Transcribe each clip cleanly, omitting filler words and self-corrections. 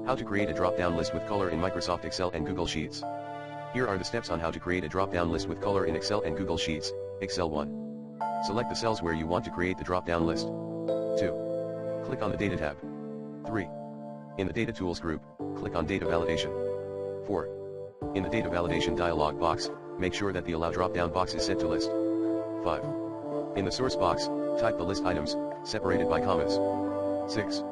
How to create a drop-down list with color in Microsoft Excel and Google Sheets. Here are the steps on how to create a drop-down list with color in Excel and Google Sheets. Excel 1. Select the cells where you want to create the drop-down list. 2. Click on the Data tab. 3. In the Data Tools group, click on Data Validation. 4. In the Data Validation dialog box, make sure that the Allow drop-down box is set to List. 5. In the Source box, type the list items, separated by commas. 6.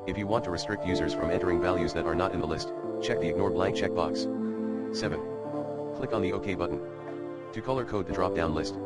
If you want to restrict users from entering values that are not in the list, check the Ignore Blank checkbox. 7. Click on the OK button. To color code the drop-down list.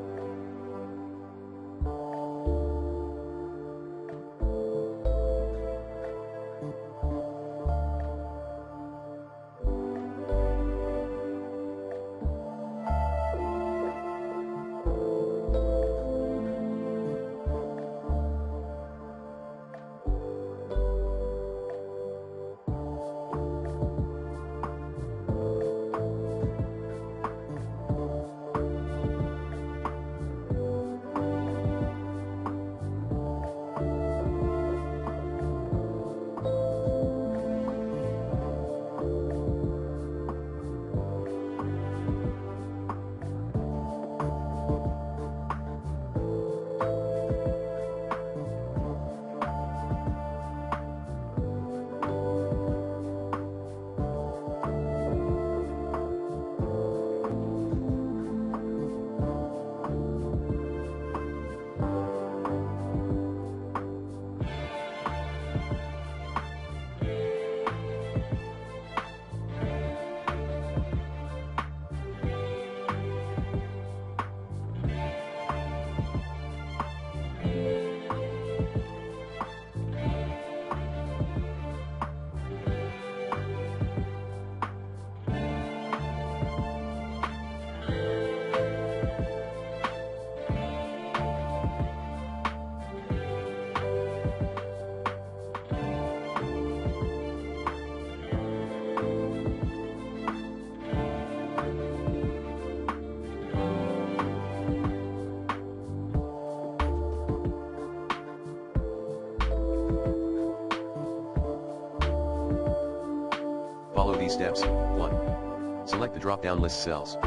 Follow these steps. 1. Select the drop-down list cells.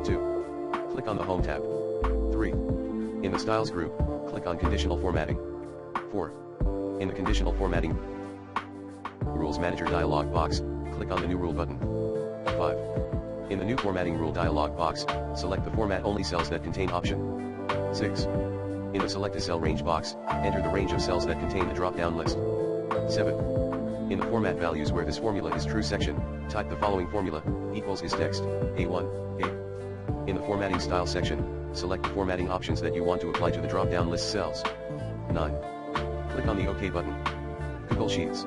2. Click on the Home tab. 3. In the Styles group, click on Conditional Formatting. 4. In the Conditional Formatting Rules Manager dialog box, click on the New Rule button. 5. In the New Formatting Rule dialog box, select the Format Only cells that contain Option. 6. In the Select a Cell range box, enter the range of cells that contain the drop-down list. 7. In the Format Values where this formula is true section, type the following formula, equals is text, A1, A. In the Formatting Style section, select the formatting options that you want to apply to the drop-down list cells. 9. Click on the OK button. Google Sheets.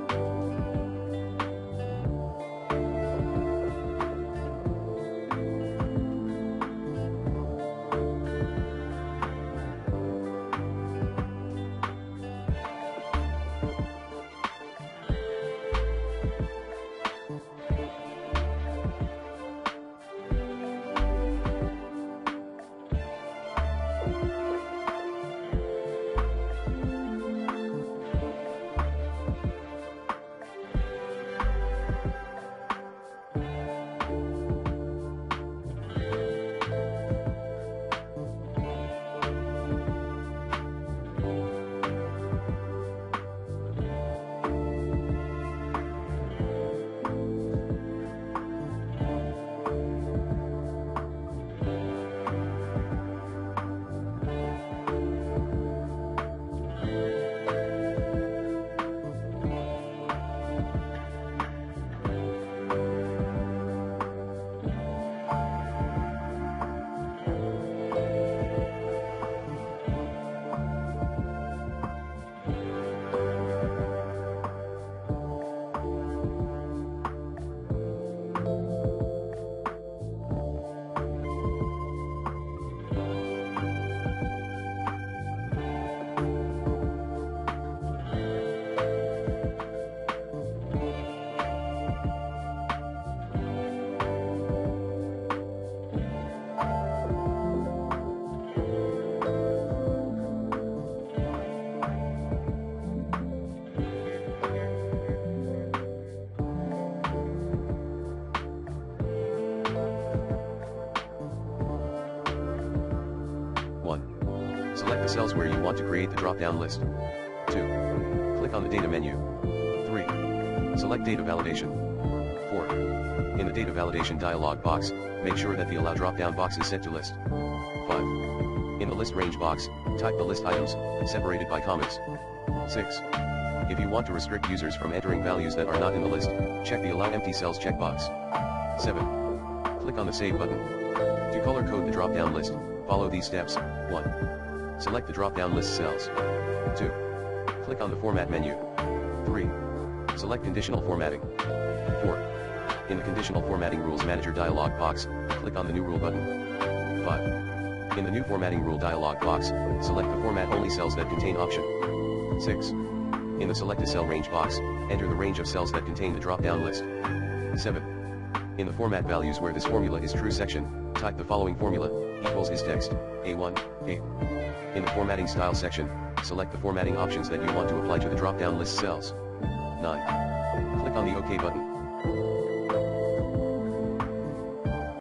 the cells where you want to create the drop-down list. 2. Click on the data menu. 3. Select data validation. 4. In the data validation dialog box, make sure that the allow drop-down box is set to list. 5. In the list range box, type the list items, separated by commas. 6. If you want to restrict users from entering values that are not in the list, check the allow empty cells checkbox. 7. Click on the save button. To color code the drop-down list, follow these steps. 1. Select the drop-down list cells. 2. Click on the format menu. 3. Select conditional formatting. 4. In the conditional formatting rules manager dialog box, click on the new rule button. 5. In the new formatting rule dialog box, select the format only cells that contain option. 6. In the select a cell range box, enter the range of cells that contain the drop-down list. 7. In the format values where this formula is true section, type the following formula, equals is text, A1, A. In the formatting style section, select the formatting options that you want to apply to the drop-down list cells. 9. Click on the OK button.